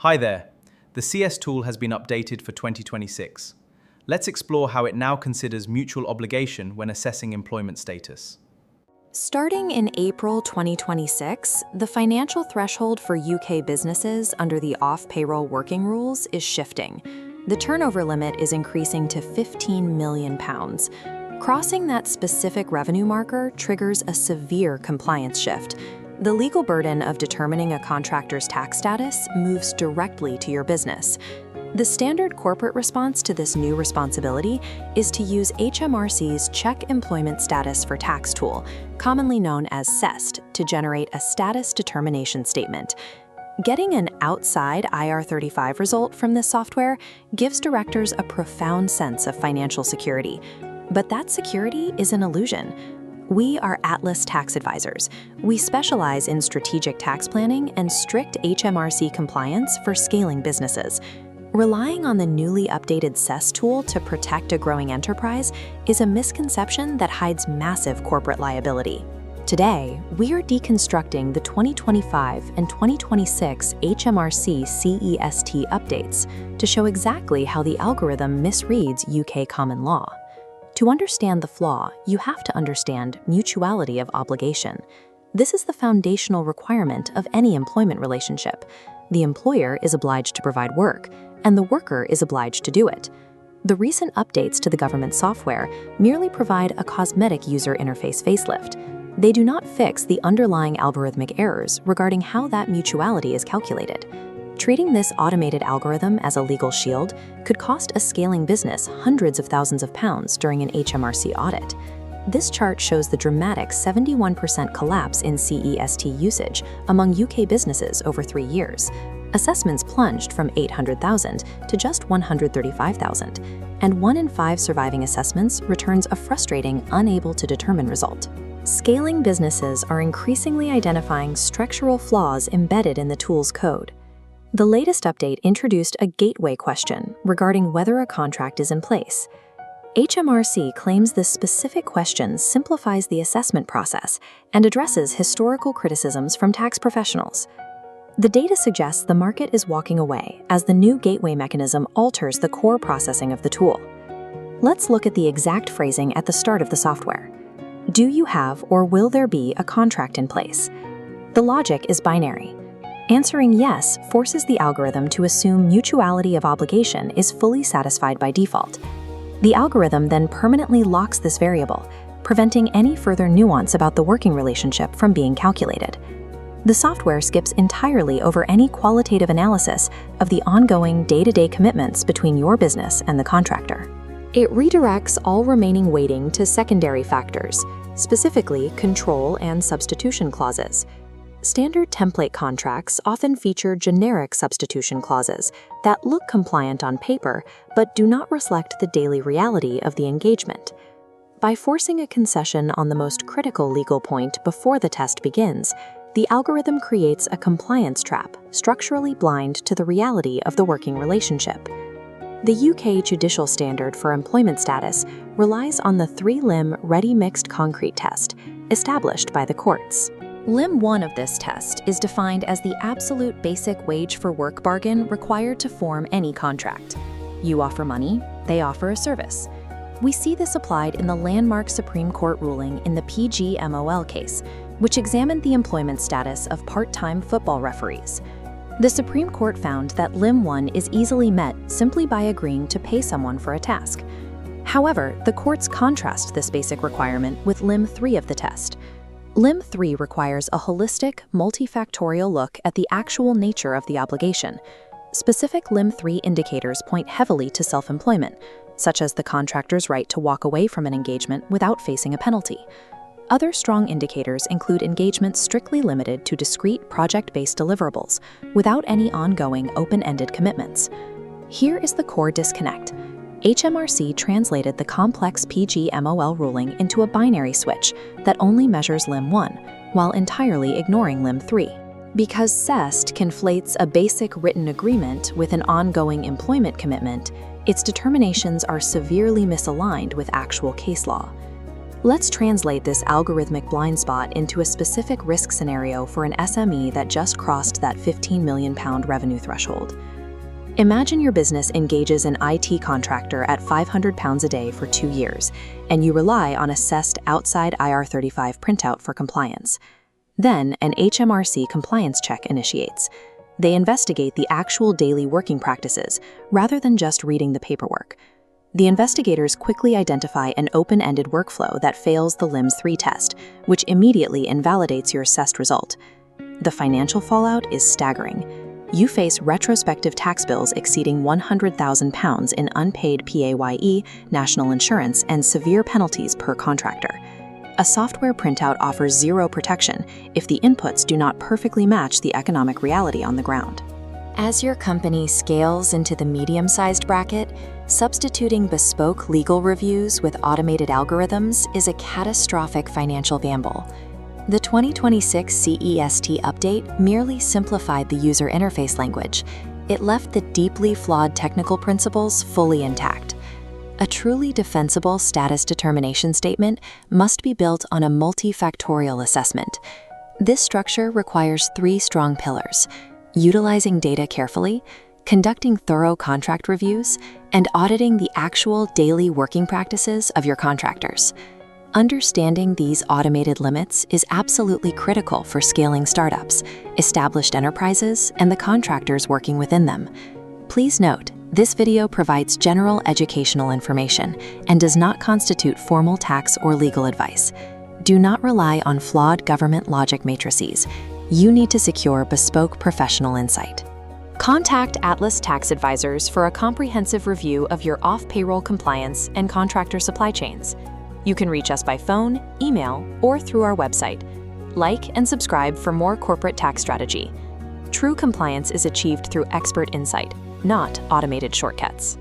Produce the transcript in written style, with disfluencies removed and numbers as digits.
Hi there. The CEST tool has been updated for 2026. Let's explore how it now considers mutual obligation when assessing employment status. Starting in April 2026, the financial threshold for UK businesses under the off-payroll working rules is shifting. The turnover limit is increasing to £15 million. Crossing that specific revenue marker triggers a severe compliance shift. The legal burden of determining a contractor's tax status moves directly to your business. The standard corporate response to this new responsibility is to use HMRC's Check Employment Status for Tax tool, commonly known as CEST, to generate a status determination statement. Getting an outside IR35 result from this software gives directors a profound sense of financial security. But that security is an illusion. We are Atlas Tax Advisors. We specialize in strategic tax planning and strict HMRC compliance for scaling businesses. Relying on the newly updated CEST tool to protect a growing enterprise is a misconception that hides massive corporate liability. Today, we are deconstructing the 2025 and 2026 HMRC CEST updates to show exactly how the algorithm misreads UK common law. To understand the flaw, you have to understand mutuality of obligation. This is the foundational requirement of any employment relationship. The employer is obliged to provide work, and the worker is obliged to do it. The recent updates to the government software merely provide a cosmetic user interface facelift. They do not fix the underlying algorithmic errors regarding how that mutuality is calculated. Treating this automated algorithm as a legal shield could cost a scaling business hundreds of thousands of pounds during an HMRC audit. This chart shows the dramatic 71% collapse in CEST usage among UK businesses over 3 years. Assessments plunged from 800,000 to just 135,000, and 1 in 5 surviving assessments returns a frustrating, unable to determine result. Scaling businesses are increasingly identifying structural flaws embedded in the tool's code. The latest update introduced a gateway question regarding whether a contract is in place. HMRC claims this specific question simplifies the assessment process and addresses historical criticisms from tax professionals. The data suggests the market is walking away as the new gateway mechanism alters the core processing of the tool. Let's look at the exact phrasing at the start of the software. Do you have or will there be a contract in place? The logic is binary. Answering yes forces the algorithm to assume mutuality of obligation is fully satisfied by default. The algorithm then permanently locks this variable, preventing any further nuance about the working relationship from being calculated. The software skips entirely over any qualitative analysis of the ongoing day-to-day commitments between your business and the contractor. It redirects all remaining weighting to secondary factors, specifically control and substitution clauses. Standard template contracts often feature generic substitution clauses that look compliant on paper but do not reflect the daily reality of the engagement. By forcing a concession on the most critical legal point before the test begins, the algorithm creates a compliance trap, structurally blind to the reality of the working relationship. The UK judicial standard for employment status relies on the 3-limb ready-mixed concrete test, established by the courts. Limb 1 of this test is defined as the absolute basic wage for work bargain required to form any contract. You offer money, they offer a service. We see this applied in the landmark Supreme Court ruling in the PGMOL case, which examined the employment status of part-time football referees. The Supreme Court found that Limb 1 is easily met simply by agreeing to pay someone for a task. However, the courts contrast this basic requirement with Limb 3 of the test. Limb 3 requires a holistic, multifactorial look at the actual nature of the obligation. Specific Limb 3 indicators point heavily to self-employment, such as the contractor's right to walk away from an engagement without facing a penalty. Other strong indicators include engagement strictly limited to discrete project-based deliverables, without any ongoing open-ended commitments. Here is the core disconnect. HMRC translated the complex PGMOL ruling into a binary switch that only measures Limb 1, while entirely ignoring Limb 3. Because CEST conflates a basic written agreement with an ongoing employment commitment, its determinations are severely misaligned with actual case law. Let's translate this algorithmic blind spot into a specific risk scenario for an SME that just crossed that £15 million revenue threshold. Imagine your business engages an IT contractor at £500 a day for 2 years, and you rely on a CEST outside IR35 printout for compliance. Then, an HMRC compliance check initiates. They investigate the actual daily working practices, rather than just reading the paperwork. The investigators quickly identify an open-ended workflow that fails the LIMS 3 test, which immediately invalidates your CEST result. The financial fallout is staggering. You face retrospective tax bills exceeding £100,000 in unpaid PAYE, national insurance, and severe penalties per contractor. A software printout offers zero protection if the inputs do not perfectly match the economic reality on the ground. As your company scales into the medium-sized bracket, substituting bespoke legal reviews with automated algorithms is a catastrophic financial gamble. The 2026 CEST update merely simplified the user interface language. It left the deeply flawed technical principles fully intact. A truly defensible status determination statement must be built on a multifactorial assessment. This structure requires 3 strong pillars: utilizing data carefully, conducting thorough contract reviews, and auditing the actual daily working practices of your contractors. Understanding these automated limits is absolutely critical for scaling startups, established enterprises, and the contractors working within them. Please note, this video provides general educational information and does not constitute formal tax or legal advice. Do not rely on flawed government logic matrices. You need to secure bespoke professional insight. Contact Atlas Tax Advisors for a comprehensive review of your off-payroll compliance and contractor supply chains. You can reach us by phone, email, or through our website. Like and subscribe for more corporate tax strategy. True compliance is achieved through expert insight, not automated shortcuts.